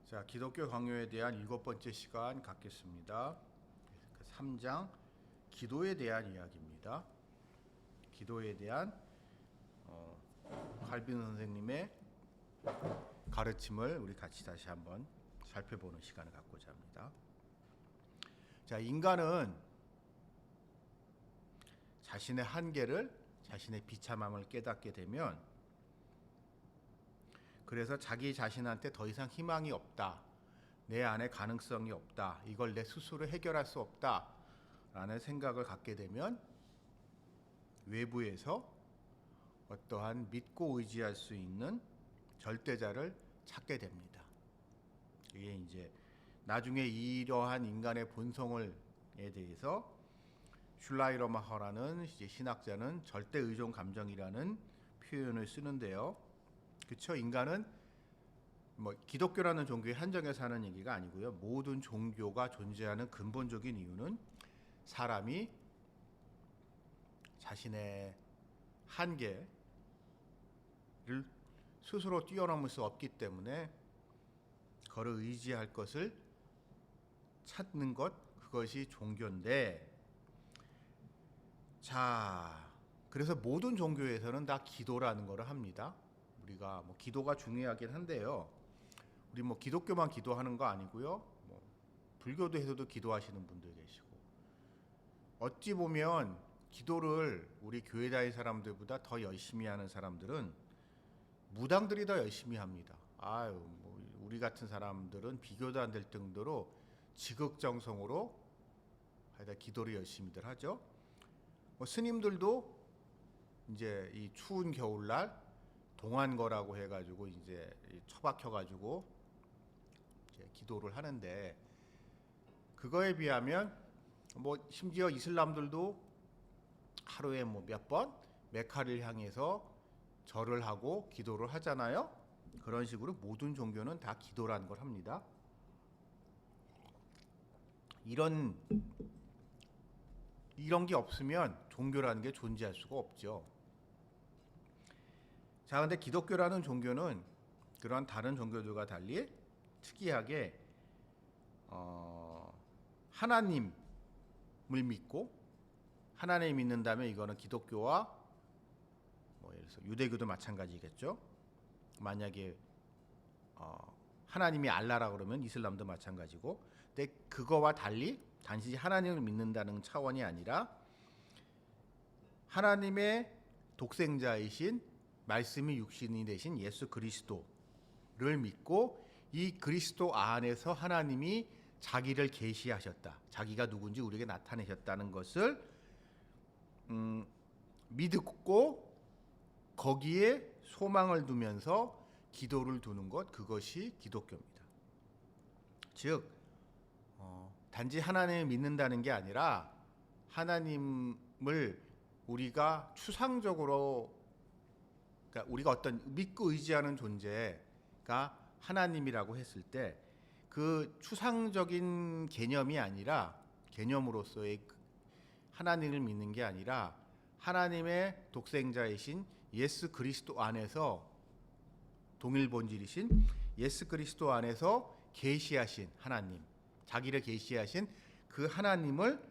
자, 기독교 강요에 대한 7번째 시간 갖겠습니다. 3장 기도에 대한 이야기입니다. 기도에 대한 칼빈 선생님의 가르침을 우리 같이 다시 한번 살펴보는 시간을 갖고자 합니다. 자, 인간은 자신의 한계를, 자신의 비참함을 깨닫게 되면, 그래서 자기 자신한테 더 이상 희망이 없다, 내 안에 가능성이 없다, 이걸 내 스스로 해결할 수 없다 라는 생각을 갖게 되면 외부에서 어떠한 믿고 의지할 수 있는 절대자를 찾게 됩니다. 이게 이제 나중에 이러한 인간의 본성에 대해서 슐라이러마허라는 신학자는 절대 의존 감정이라는 표현을 쓰는데요. 그렇죠? 인간은 기독교라는 종교에 한정해서 하는 얘기가 아니고요. 모든 종교가 존재하는 근본적인 이유는 사람이 자신의 한계를 스스로 뛰어넘을 수 없기 때문에 그를 의지할 것을 찾는 것, 그것이 종교인데, 자, 그래서 모든 종교에서는 다 기도라는 것을 합니다. 우리가 기도가 중요하긴 한데요. 우리 기독교만 기도하는 거 아니고요. 불교도에서도 기도하시는 분들 계시고, 어찌 보면 기도를 우리 교회 다니는 사람들보다 더 열심히 하는 사람들은 무당들이 더 열심히 합니다. 우리 같은 사람들은 비교도 안 될 정도로 지극정성으로 기도를 열심히들 하죠. 스님들도 이제 이 추운 겨울날 동안거라고 해가지고 이제 처박혀가지고 이제 기도를 하는데, 그거에 비하면 심지어 이슬람들도 하루에 몇 번 메카를 향해서 절을 하고 기도를 하잖아요. 그런 식으로 모든 종교는 다 기도라는 걸 합니다. 이런 게 없으면 종교라는 게 존재할 수가 없죠. 자, 근데 기독교라는 종교는 그런 다른 종교들과 달리 특이하게 하나님을 믿고, 하나님을 믿는다면 이거는 기독교와 예를 들어서 유대교도 마찬가지겠죠. 만약에 하나님이 알라라고 그러면 이슬람도 마찬가지고, 근데 그거와 달리 단지 하나님을 믿는다는 차원이 아니라 하나님의 독생자이신 말씀이 육신이 되신 예수 그리스도를 믿고, 이 그리스도 안에서 하나님이 자기를 계시하셨다, 자기가 누군지 우리에게 나타내셨다는 것을 믿고 거기에 소망을 두면서 기도를 두는 것, 그것이 기독교입니다. 즉 단지 하나님을 믿는다는 게 아니라 하나님을 우리가 추상적으로, 그러니까 우리가 어떤 믿고 의지하는 존재가 하나님이라고 했을 때 그 추상적인 개념이 아니라, 개념으로서의 하나님을 믿는 게 아니라 하나님의 독생자이신 예수 그리스도 안에서, 동일 본질이신 예수 그리스도 안에서 계시하신 하나님, 자기를 계시하신 그 하나님을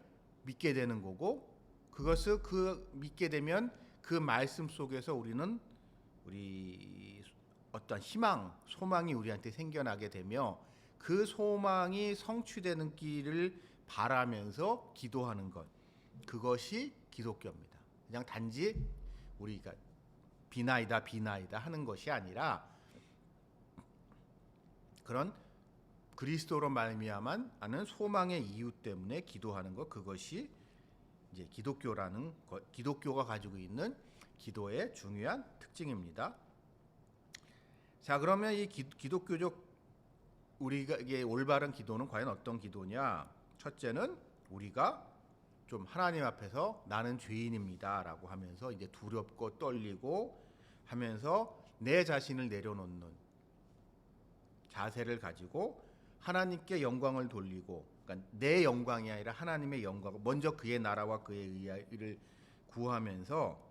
믿게 되는 거고, 그것을 믿게 되면 그 말씀 속에서 우리는 우리 어떤 희망, 소망이 우리한테 생겨나게 되며 그 소망이 성취되는 길을 바라면서 기도하는 것, 그것이 기독교입니다. 그냥 단지 우리가 비나이다 하는 것이 아니라 그런 그리스도로 말미암아 하는 소망의 이유 때문에 기도하는 것, 그것이 이제 기독교라는 것, 기독교가 가지고 있는 기도의 중요한 특징입니다. 자, 그러면 이 기독교적 우리가 이게 올바른 기도는 과연 어떤 기도냐? 첫째는 우리가 좀 하나님 앞에서 나는 죄인입니다라고 하면서 이제 두렵고 떨리고 하면서 내 자신을 내려놓는 자세를 가지고 하나님께 영광을 돌리고, 그러니까 내 영광이 아니라 하나님의 영광, 먼저 그의 나라와 그의 의를 구하면서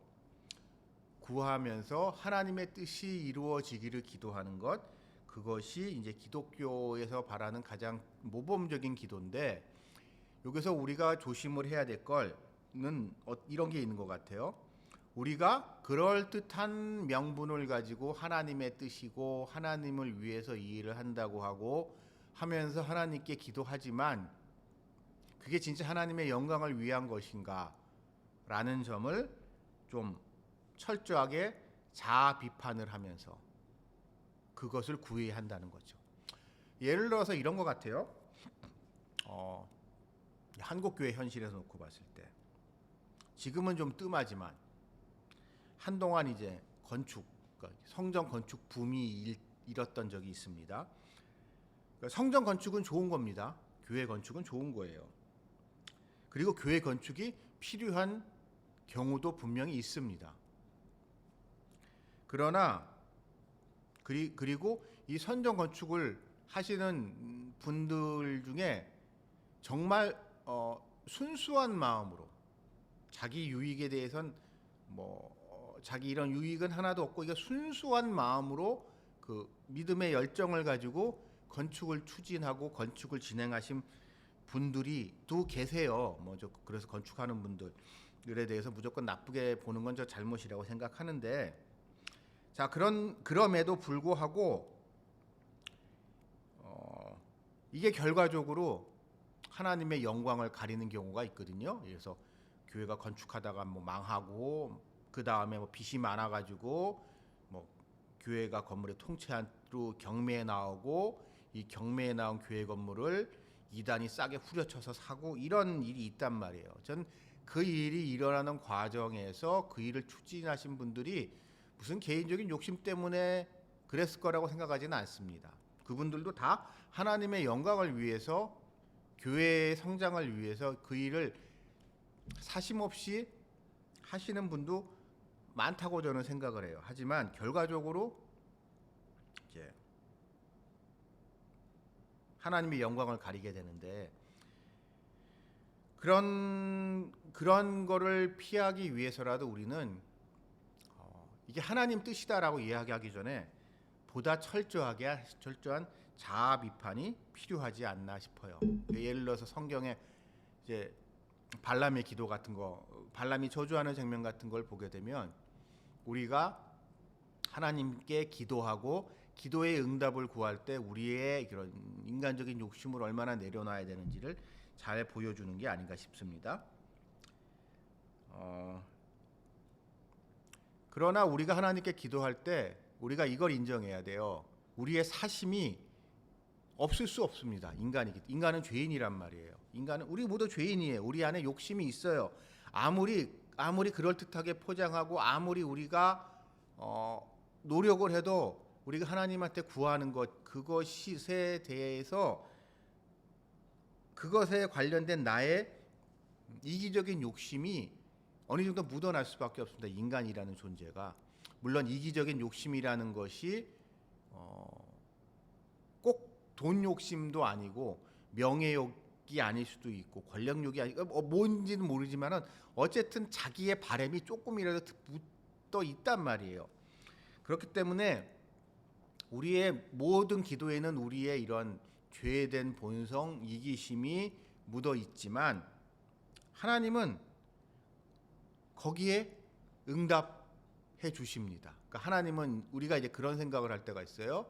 하나님의 뜻이 이루어지기를 기도하는 것, 그것이 이제 기독교에서 바라는 가장 모범적인 기도인데, 여기서 우리가 조심을 해야 될 걸는 이런 게 있는 것 같아요. 우리가 그럴듯한 명분을 가지고 하나님의 뜻이고 하나님을 위해서 이 일을 한다고 하고 하면서 하나님께 기도하지만 그게 진짜 하나님의 영광을 위한 것인가 라는 점을 좀 철저하게 자아 비판을 하면서 그것을 구해야 한다는 거죠. 예를 들어서 이런 것 같아요. 한국교회 현실에서 놓고 봤을 때 지금은 좀 뜸하지만 한동안 이제 건축, 그러니까 성전 건축 붐이 일었던 적이 있습니다. 그러니까 성전 건축은 좋은 겁니다. 교회 건축은 좋은 거예요. 그리고 교회 건축이 필요한 경우도 분명히 있습니다. 그러나 그리고 이 성전 건축을 하시는 분들 중에 정말 순수한 마음으로 자기 유익에 대해선 자기 이런 유익은 하나도 없고 이게 순수한 마음으로 그 믿음의 열정을 가지고 건축을 추진하고 건축을 진행하신 분들이 또 계세요. 그래서 건축하는 분들에 대해서 무조건 나쁘게 보는 건 저 잘못이라고 생각하는데, 자, 그럼에도 불구하고 이게 결과적으로 하나님의 영광을 가리는 경우가 있거든요. 그래서 교회가 건축하다가 망하고 그 다음에 빚이 많아가지고 교회가 건물의 통째로 경매에 나오고 이 경매에 나온 교회 건물을 이단이 싸게 후려쳐서 사고 이런 일이 있단 말이에요. 전 그 일이 일어나는 과정에서 그 일을 추진하신 분들이 무슨 개인적인 욕심 때문에 그랬을 거라고 생각하지는 않습니다. 그분들도 다 하나님의 영광을 위해서 교회의 성장을 위해서 그 일을 사심없이 하시는 분도 많다고 저는 생각을 해요. 하지만 결과적으로 이제 하나님의 영광을 가리게 되는데 그런 거를 피하기 위해서라도 우리는 이게 하나님 뜻이다라고 이야기하기 전에 보다 철저한 자아 비판이 필요하지 않나 싶어요. 예를 들어서 성경에 이제 발람의 기도 같은 거, 발람이 저주하는 장면 같은 걸 보게 되면 우리가 하나님께 기도하고 기도의 응답을 구할 때 우리의 그런 인간적인 욕심을 얼마나 내려놔야 되는지를 잘 보여주는 게 아닌가 싶습니다. 그러나 우리가 하나님께 기도할 때 우리가 이걸 인정해야 돼요. 우리의 사심이 없을 수 없습니다. 인간은 죄인이란 말이에요. 우리 모두 죄인이에요. 우리 안에 욕심이 있어요. 아무리 그럴듯하게 포장하고 아무리 우리가 노력을 해도 우리가 하나님한테 구하는 것, 그것에 대해서 그것에 관련된 나의 이기적인 욕심이 어느 정도 묻어날 수밖에 없습니다. 인간이라는 존재가. 물론 이기적인 욕심이라는 것이 꼭 돈 욕심도 아니고 명예욕이 아닐 수도 있고 권력욕이 아니고 뭔지는 모르지만은 어쨌든 자기의 바람이 조금이라도 묻어 있단 말이에요. 그렇기 때문에 우리의 모든 기도에는 우리의 이런 죄된 본성, 이기심이 묻어 있지만 하나님은 거기에 응답해 주십니다. 그러니까 하나님은 우리가 이제 그런 생각을 할 때가 있어요.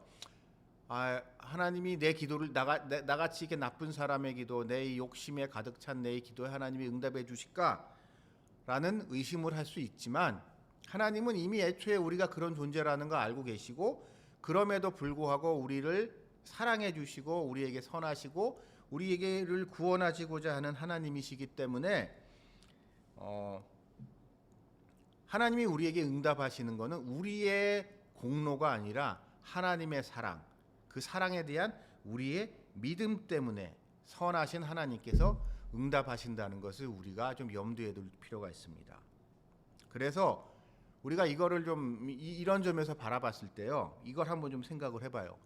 하나님이 내 기도를 나같이 이렇게 나쁜 사람의 기도, 내 욕심에 가득 찬 내 기도에 하나님이 응답해 주실까라는 의심을 할 수 있지만 하나님은 이미 애초에 우리가 그런 존재라는 걸 알고 계시고 그럼에도 불구하고 우리를 사랑해 주시고 우리에게 선하시고 우리에게를 구원하시고자 하는 하나님이시기 때문에 하나님이 우리에게 응답하시는 것은 우리의 공로가 아니라 하나님의 사랑, 그 사랑에 대한 우리의 믿음 때문에 선하신 하나님께서 응답하신다는 것을 우리가 좀 염두에 둘 필요가 있습니다. 그래서 우리가 이거를 좀 이런 점에서 바라봤을 때요, 이걸 한번 좀 생각을 해봐요.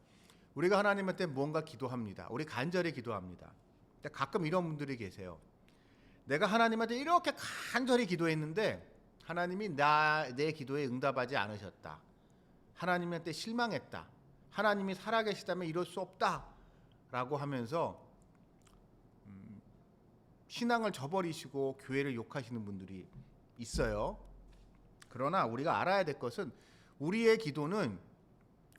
우리가 하나님한테 뭔가 기도합니다. 우리 간절히 기도합니다. 근데 가끔 이런 분들이 계세요. 내가 하나님한테 이렇게 간절히 기도했는데 하나님이 내 기도에 응답하지 않으셨다. 하나님한테 실망했다. 하나님이 살아계시다면 이럴 수 없다라고 하면서 신앙을 저버리시고 교회를 욕하시는 분들이 있어요. 그러나 우리가 알아야 될 것은 우리의 기도는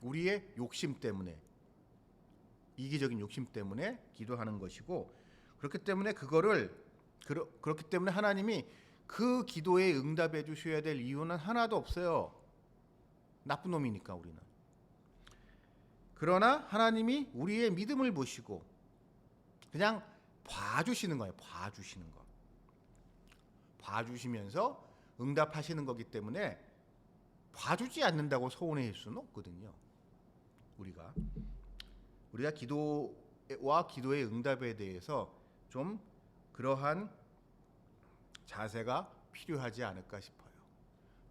우리의 욕심 때문에, 이기적인 욕심 때문에 기도하는 것이고, 그렇기 때문에 그렇기 때문에 하나님이 그 기도에 응답해 주셔야 될 이유는 하나도 없어요. 나쁜 놈이니까 우리는. 그러나 하나님이 우리의 믿음을 보시고 그냥 봐주시는 거예요. 봐주시는 거. 봐주시면서 응답하시는 거기 때문에 봐주지 않는다고 서운해할 수는 없거든요. 우리가 기도와 기도의 응답에 대해서 좀 그러한 자세가 필요하지 않을까 싶어요.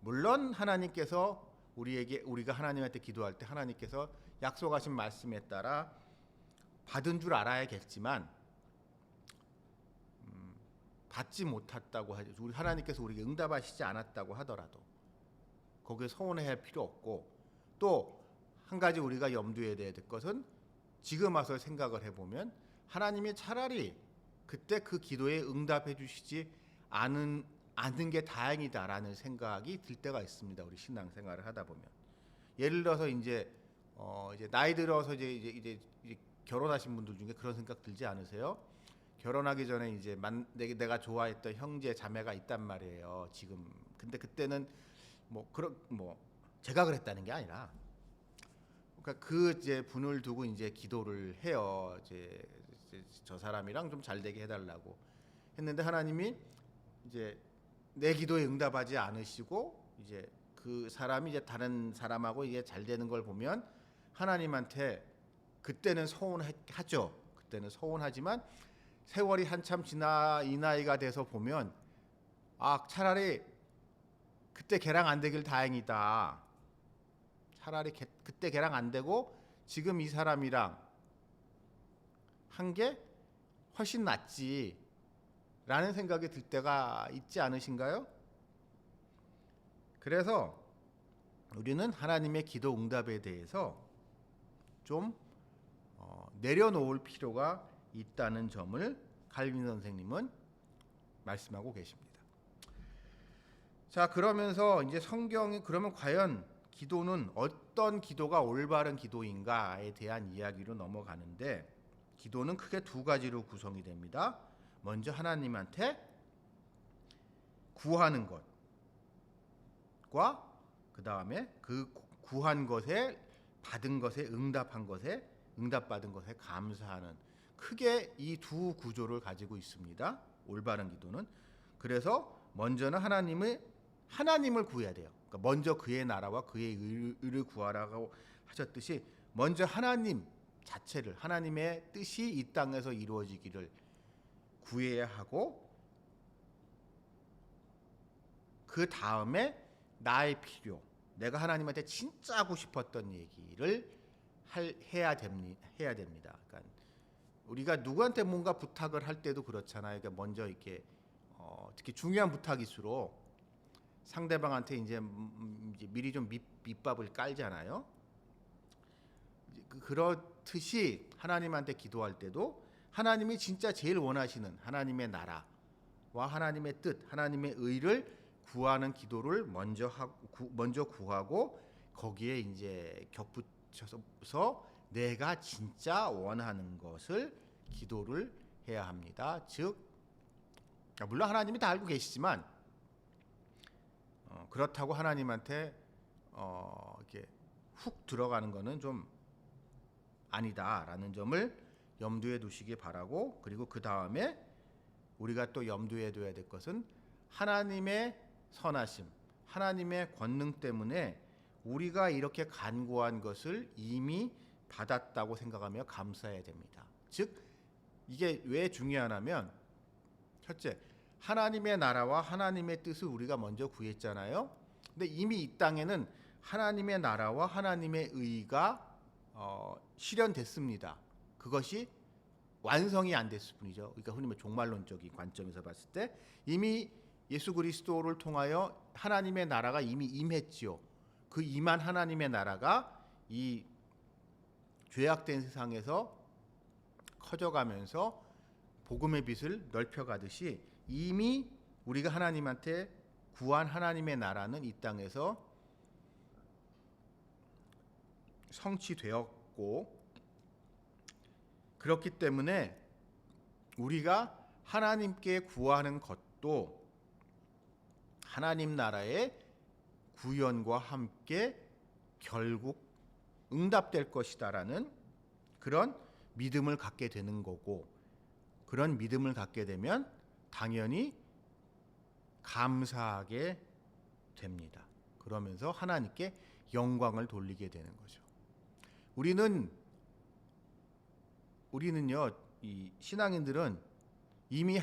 물론 하나님께서 우리가 하나님한테 기도할 때 하나님께서 약속하신 말씀에 따라 받은 줄 알아야겠지만 받지 못했다고 하죠. 우리 하나님께서 우리에게 응답하시지 않았다고 하더라도 거기에 서운해할 필요 없고, 또 한 가지 우리가 염두에 둬야 될 것은 지금 와서 생각을 해보면 하나님이 차라리 그때 그 기도에 응답해 주시지 않은 게 다행이다라는 생각이 들 때가 있습니다. 우리 신앙생활을 하다 보면 예를 들어서 이제 나이 들어서 이제 결혼하신 분들 중에 그런 생각 들지 않으세요? 결혼하기 전에 이제 내가 좋아했던 형제 자매가 있단 말이에요. 지금 근데 그때는 제가 그랬다는 게 아니라, 그러니까 그 이제 분을 두고 이제 기도를 해요. 이제 저 사람이랑 좀 잘 되게 해달라고 했는데 하나님이 이제 내 기도에 응답하지 않으시고 이제 그 사람이 이제 다른 사람하고 이게 잘 되는 걸 보면 하나님한테 그때는 서운하죠. 그때는 서운하지만 세월이 한참 지나 이 나이가 돼서 보면 차라리 그때 걔랑 안 되길 다행이다. 차라리 그때 걔랑 안 되고 지금 이 사람이랑 한 게 훨씬 낫지 라는 생각이 들 때가 있지 않으신가요? 그래서 우리는 하나님의 기도 응답에 대해서 좀 내려놓을 필요가 있다는 점을 칼빈 선생님은 말씀하고 계십니다. 자, 그러면서 이제 그러면 과연 기도는 어떤 기도가 올바른 기도인가에 대한 이야기로 넘어가는데, 기도는 크게 두 가지로 구성이 됩니다. 먼저 하나님한테 구하는 것과 그 다음에 그 구한 것에 받은 것에 응답받은 것에 감사하는, 크게 이 두 구조를 가지고 있습니다. 올바른 기도는. 그래서 먼저는 하나님을 구해야 돼요. 그러니까 먼저 그의 나라와 그의 의를 구하라고 하셨듯이 먼저 하나님 자체를, 하나님의 뜻이 이 땅에서 이루어지기를 구해야 하고, 그 다음에 나의 필요, 내가 하나님한테 진짜 하고 싶었던 얘기를 해야 됩니다. 그러니까 우리가 누구한테 뭔가 부탁을 할 때도 그렇잖아요. 그러니까 먼저 이렇게 특히 중요한 부탁일수록 상대방한테 이제 미리 좀 밑밥을 깔잖아요. 그렇듯이 하나님한테 기도할 때도 하나님이 진짜 제일 원하시는 하나님의 나라와 하나님의 뜻, 하나님의 의를 구하는 기도를 먼저 구하고 거기에 이제 겹붙여서 내가 진짜 원하는 것을 기도를 해야 합니다. 즉, 물론 하나님이 다 알고 계시지만 그렇다고 하나님한테 이렇게 훅 들어가는 것은 좀 아니다라는 점을 염두에 두시기 바라고, 그리고 그 다음에 우리가 또 염두에 둬야 될 것은 하나님의 선하심, 하나님의 권능 때문에 우리가 이렇게 간구한 것을 이미 받았다고 생각하며 감사해야 됩니다. 즉, 이게 왜 중요하냐면, 첫째, 하나님의 나라와 하나님의 뜻을 우리가 먼저 구했잖아요. 근데 이미 이 땅에는 하나님의 나라와 하나님의 의가 실현됐습니다. 그것이 완성이 안 됐을 뿐이죠. 그러니까 흔히 종말론적인 관점에서 봤을 때 이미 예수 그리스도를 통하여 하나님의 나라가 이미 임했지요. 그 임한 하나님의 나라가 이 죄악된 세상에서 커져가면서 복음의 빛을 넓혀가듯이 이미 우리가 하나님한테 구한 하나님의 나라는 이 땅에서 성취되었고, 그렇기 때문에 우리가 하나님께 구하는 것도 하나님 나라의 구현과 함께 결국 응답될 것이다라는 그런 믿음을 갖게 되는 거고, 그런 믿음을 갖게 되면 당연히 감사하게 됩니다. 그러면서 하나님께 영광을 돌리게 되는 거죠. 우리는요, 이 신앙인들은 이미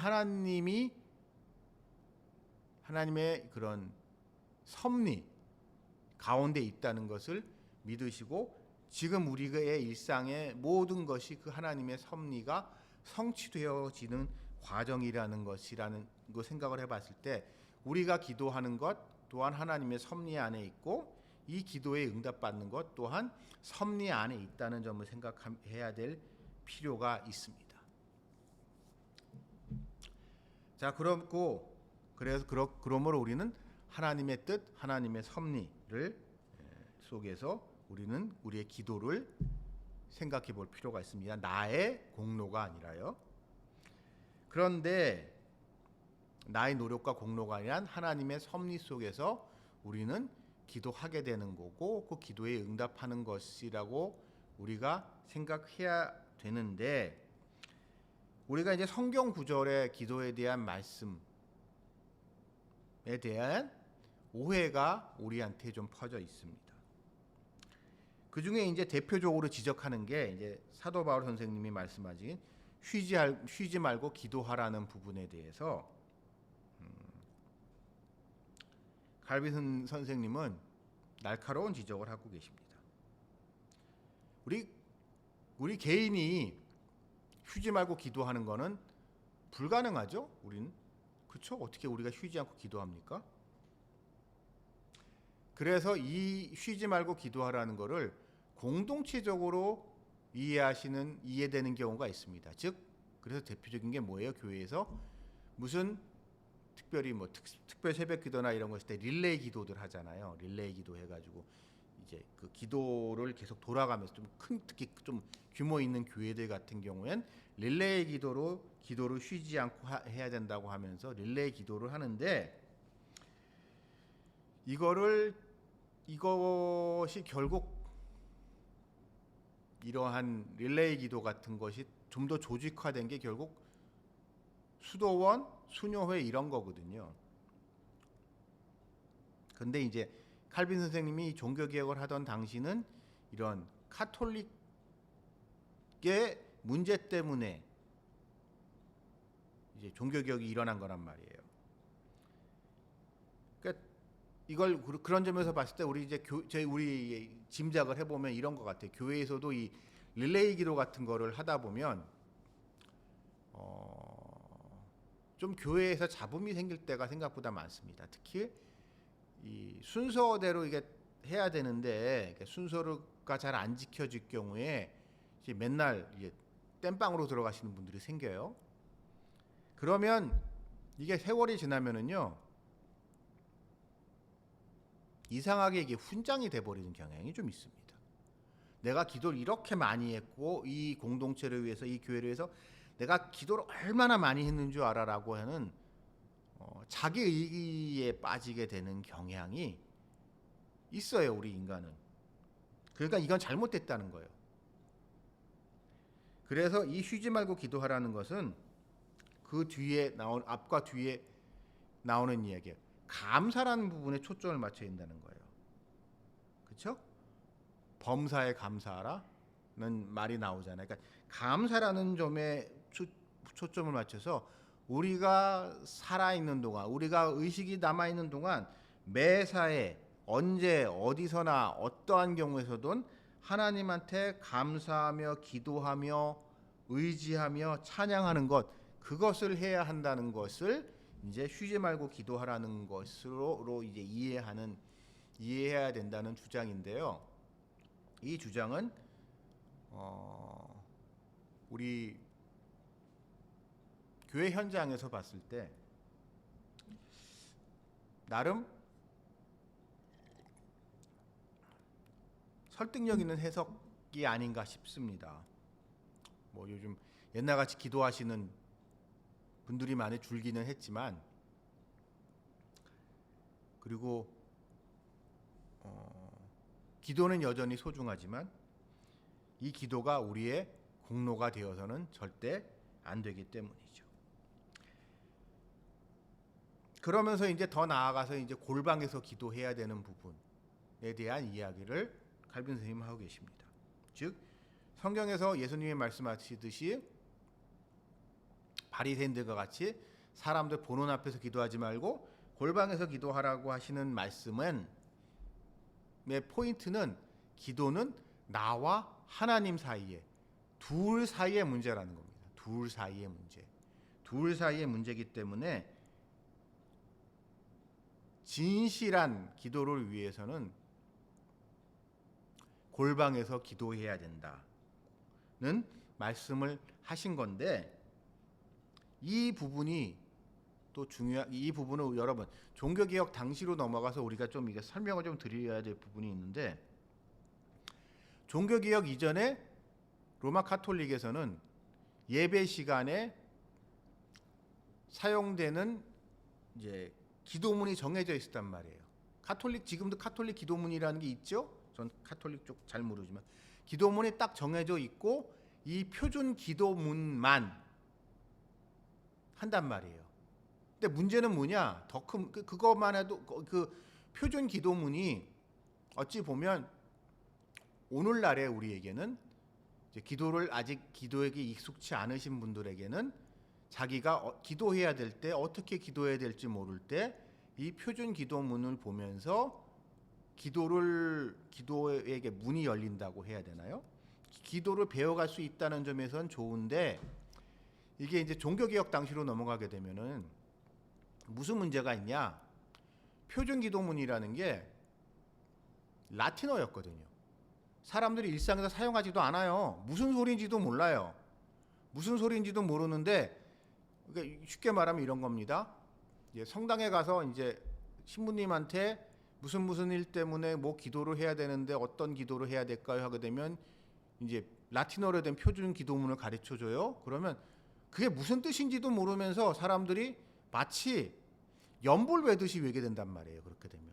하나님의 그런 섭리 가운데 있다는 것을 믿으시고, 지금 우리의 일상의 모든 것이 그 하나님의 섭리가 성취되어지는 과정이라는 것이라는 거 생각을 해봤을 때, 우리가 기도하는 것 또한 하나님의 섭리 안에 있고, 이 기도에 응답받는 것 또한 섭리 안에 있다는 점을 생각해야 될 필요가 있습니다. 자, 그러므로 우리는 하나님의 뜻, 하나님의 섭리를 속에서 우리는 우리의 기도를 생각해 볼 필요가 있습니다. 나의 공로가 아니라요. 그런데 나의 노력과 공로가 아니라 하나님의 섭리 속에서 우리는 기도하게 되는 거고, 그 기도에 응답하는 것이라고 우리가 생각해야 되는데, 우리가 이제 성경 구절의 기도에 대한 말씀에 대한 오해가 우리한테 좀 퍼져 있습니다. 그 중에 이제 대표적으로 지적하는 게 이제 사도 바울 선생님이 말씀하신 쉬지 말고 기도하라는 부분에 대해서 칼빈 선생님은 날카로운 지적을 하고 계십니다. 우리 개인이 쉬지 말고 기도하는 거는 불가능하죠. 우리는 그렇죠? 어떻게 우리가 쉬지 않고 기도합니까? 그래서 이 쉬지 말고 기도하라는 거를 공동체적으로 이해되는 경우가 있습니다. 즉, 그래서 대표적인 게 뭐예요? 교회에서 무슨 특별히 특별 새벽 기도나 이런 거 있을 때 릴레이 기도들 하잖아요. 릴레이 기도 해가지고 이제 그 기도를 계속 돌아가면서 특히 좀 규모 있는 교회들 같은 경우엔 릴레이 기도를 쉬지 않고 해야 된다고 하면서 릴레이 기도를 하는데, 이것이 결국 이러한 릴레이 기도 같은 것이 좀 더 조직화된 게 결국 수도원, 수녀회 이런 거거든요. 근데 이제 칼빈 선생님이 종교개혁을 하던 당시는 이런 카톨릭의 문제 때문에 이제 종교개혁이 일어난 거란 말이에요. 그러니까 이걸 그런 점에서 봤을 때 우리 짐작을 해보면 이런 것 같아요. 교회에서도 이 릴레이 기도 같은 거를 하다 보면 좀 교회에서 잡음이 생길 때가 생각보다 많습니다. 특히 이 순서대로 이게 해야 되는데 순서가 잘 안 지켜질 경우에 이제 맨날 이제 땜빵으로 들어가시는 분들이 생겨요. 그러면 이게 세월이 지나면은요, 이상하게 이게 훈장이 돼버리는 경향이 좀 있습니다. 내가 기도를 이렇게 많이 했고, 이 공동체를 위해서, 이 교회를 위해서 내가 기도를 얼마나 많이 했는 줄 알아라고 하는 자기 의기에 빠지게 되는 경향이 있어요, 우리 인간은. 그러니까 이건 잘못됐다는 거예요. 그래서 이 쉬지 말고 기도하라는 것은 그 뒤에 앞과 뒤에 나오는 이야기예요. 감사라는 부분에 초점을 맞춰야 된다는 거예요. 그렇죠? 범사에 감사하라는 말이 나오잖아요. 그러니까 감사라는 점에 초점을 맞춰서 우리가 살아있는 동안, 우리가 의식이 남아있는 동안 매사에 언제 어디서나 어떠한 경우에서든 하나님한테 감사하며 기도하며 의지하며 찬양하는 것, 그것을 해야 한다는 것을 이제 쉬지 말고 기도하라는 것으로 이제 이해해야 된다는 주장인데요. 이 주장은 우리 교회 현장에서 봤을 때 나름 설득력 있는 해석이 아닌가 싶습니다. 뭐 요즘 옛날같이 기도하시는 분들이 많이 줄기는 했지만, 그리고 기도는 여전히 소중하지만 이 기도가 우리의 공로가 되어서는 절대 안 되기 때문이죠. 그러면서 이제 더 나아가서 이제 골방에서 기도해야 되는 부분에 대한 이야기를 칼빈 선생님은 하고 계십니다. 즉 성경에서 예수님이 말씀하시듯이 바리새인들과 같이 사람들 보는 앞에서 기도하지 말고 골방에서 기도하라고 하시는 말씀은, 포인트는 기도는 나와 하나님 사이에, 둘 사이의 문제라는 겁니다. 둘 사이의 문제. 둘 사이의 문제이기 때문에 진실한 기도를 위해서는 골방에서 기도해야 된다는 말씀을 하신 건데, 이 부분이 또 이 부분은 여러분 종교개혁 당시로 넘어가서 우리가 좀 이게 설명을 좀 드려야 될 부분이 있는데, 종교개혁 이전에 로마 카톨릭에서는 예배 시간에 사용되는 이제 기도문이 정해져 있었단 말이에요. 지금도 카톨릭 기도문이라는 게 있죠. 전 카톨릭 쪽 잘 모르지만 기도문이 딱 정해져 있고 이 표준 기도문만 한단 말이에요. 근데 문제는 뭐냐? 더 큰 그것만 해도 그 표준 기도문이 어찌 보면 오늘날의 우리에게는 이제 기도를 아직 기도에게 익숙치 않으신 분들에게는 자기가 기도해야 될 때 어떻게 기도해야 될지 모를 때 이 표준 기도문을 보면서 기도에게 문이 열린다고 해야 되나요? 기도를 배워갈 수 있다는 점에선 좋은데, 이게 이제 종교개혁 당시로 넘어가게 되면은 무슨 문제가 있냐? 표준 기도문이라는 게 라틴어였거든요. 사람들이 일상에서 사용하지도 않아요. 무슨 소리인지도 몰라요. 무슨 소리인지도 모르는데, 그러니까 쉽게 말하면 이런 겁니다. 성당에 가서 이제 신부님한테 무슨 일 때문에 뭐 기도를 해야 되는데 어떤 기도를 해야 될까요? 하게 되면 이제 라틴어로 된 표준 기도문을 가르쳐 줘요. 그러면 그게 무슨 뜻인지도 모르면서 사람들이 마치 연볼 외듯이 외게 된단 말이에요. 그렇게 되면.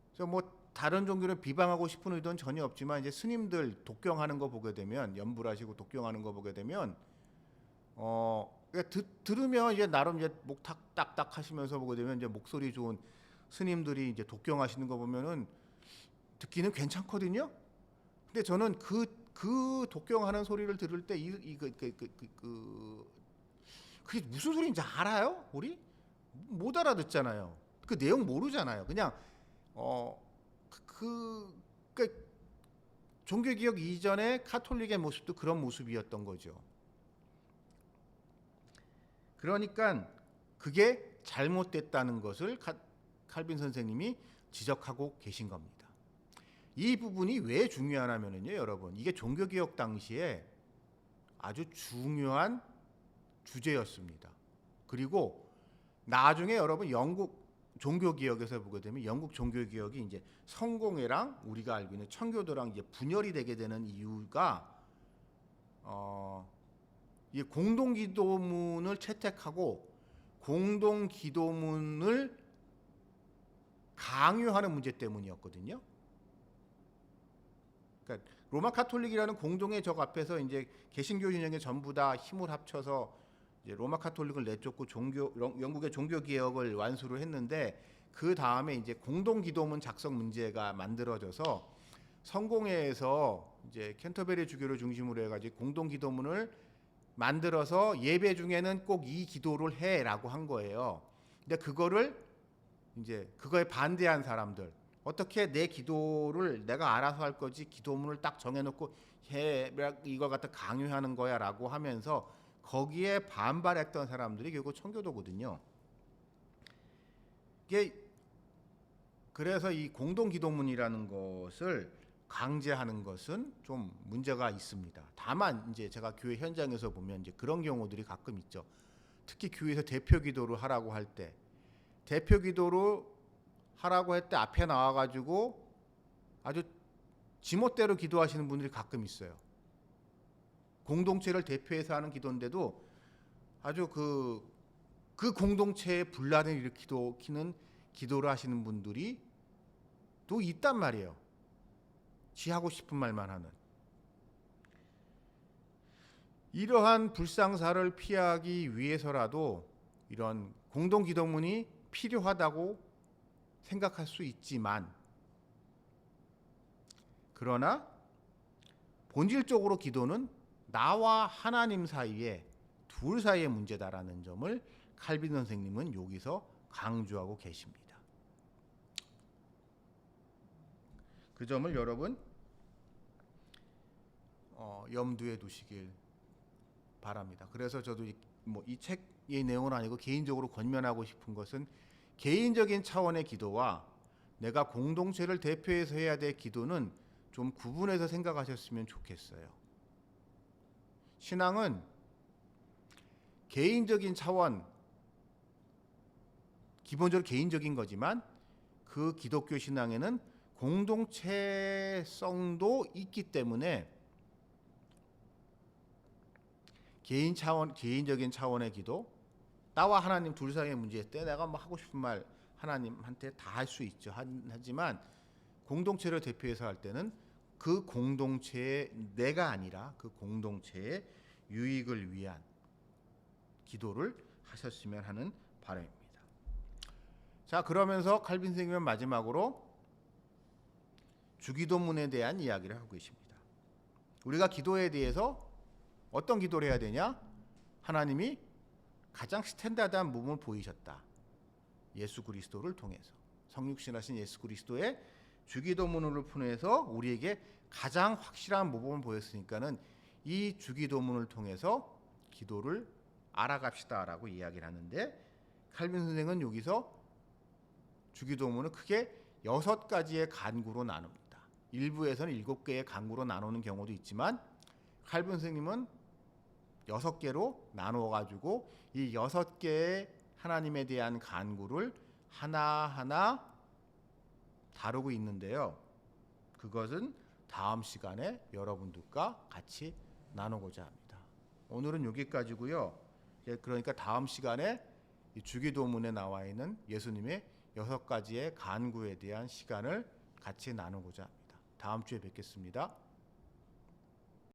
그래서 뭐 다른 종교를 비방하고 싶은 의도는 전혀 없지만, 이제 스님들 독경하는 거 보게 되면, 연불하시고 독경하는 거 보게 되면 들으면 이제 나름 이제 목 딱딱 하시면서 보게 되면 이제 목소리 좋은 스님들이 이제 독경하시는 거 보면은 듣기는 괜찮거든요. 근데 저는 그 독경하는 소리를 들을 때 그게 무슨 소리인지 알아요? 우리 못 알아듣잖아요. 그 내용 모르잖아요. 그냥 그러니까 종교개혁 이전의 카톨릭의 모습도 그런 모습이었던 거죠. 그러니까 그게 잘못됐다는 것을 칼빈 선생님이 지적하고 계신 겁니다. 이 부분이 왜 중요하냐면요, 여러분, 이게 종교개혁 당시에 아주 중요한 주제였습니다. 그리고 나중에 여러분 영국 종교개혁에서 보게 되면, 영국 종교개혁이 이제 성공회랑 우리가 알고 있는 청교도랑 이제 분열이 되게 되는 이유가 이 공동기도문을 채택하고 공동기도문을 강요하는 문제 때문이었거든요. 그러니까 로마 카톨릭이라는 공동의 적 앞에서 이제 개신교 진영이 전부 다 힘을 합쳐서 이제 로마 카톨릭을 내쫓고 영국의 종교 개혁을 완수를 했는데, 그 다음에 이제 공동기도문 작성 문제가 만들어져서 성공회에서 이제 캔터베리 주교를 중심으로 해가지고 공동기도문을 만들어서 예배 중에는 꼭 이 기도를 해라고 한 거예요. 근데 그거에 반대한 사람들, 어떻게 내 기도를 내가 알아서 할 거지 기도문을 딱 정해놓고 해 이걸 갖다 강요하는 거야라고 하면서 거기에 반발했던 사람들이 결국 청교도거든요. 이게 그래서 이 공동기도문이라는 것을 강제하는 것은 좀 문제가 있습니다. 다만 이제 제가 교회 현장에서 보면 이제 그런 경우들이 가끔 있죠. 특히 교회에서 대표 기도를 하라고 할 때, 대표 기도를 하라고 할 때 앞에 나와가지고 아주 지멋대로 기도하시는 분들이 가끔 있어요. 공동체를 대표해서 하는 기도인데도 아주 그 공동체에 분란을 일으키는 기도를 하시는 분들이 또 있단 말이에요. 지 하고 싶은 말만 하는. 이러한 불상사를 피하기 위해서라도 이런 공동기도문이 필요하다고 생각할 수 있지만, 그러나 본질적으로 기도는 나와 하나님 사이에 둘 사이의 문제다라는 점을 칼빈 선생님은 여기서 강조하고 계십니다. 그 점을 여러분 염두에 두시길 바랍니다. 그래서 저도 이 책의 내용은 아니고 개인적으로 권면하고 싶은 것은 개인적인 차원의 기도와 내가 공동체를 대표해서 해야 될 기도는 좀 구분해서 생각하셨으면 좋겠어요. 신앙은 개인적인 차원, 기본적으로 개인적인 거지만 그 기독교 신앙에는 공동체성도 있기 때문에 개인적인 차원의 기도, 나와 하나님 둘 사이의 문제 때 내가 뭐 하고 싶은 말 하나님한테 다 할 수 있죠. 하지만 공동체를 대표해서 할 때는 그 공동체의 내가 아니라 그 공동체의 유익을 위한 기도를 하셨으면 하는 바람입니다. 자, 그러면서 칼빈 선생님은 마지막으로 주기도문에 대한 이야기를 하고 계십니다. 우리가 기도에 대해서 어떤 기도를 해야 되냐? 하나님이 가장 스탠다드한 몸을 보이셨다. 예수 그리스도를 통해서, 성육신하신 예수 그리스도의 주기도문을 통해서 우리에게 가장 확실한 모범을 보였으니까는 이 주기도문을 통해서 기도를 알아갑시다라고 이야기를 하는데, 칼빈 선생은 여기서 주기도문을 크게 6가지의 간구로 나눕니다. 일부에서는 7개의 간구로 나누는 경우도 있지만 칼빈 선생님은 6개로 나누어 가지고 이 6개의 하나님에 대한 간구를 하나하나 다루고 있는데요. 그것은 다음 시간에 여러분들과 같이 나누고자 합니다. 오늘은 여기까지고요. 그러니까 다음 시간에 이 주기도문에 나와 있는 예수님의 6가지의 간구에 대한 시간을 같이 나누고자 합니다. 다음 주에 뵙겠습니다.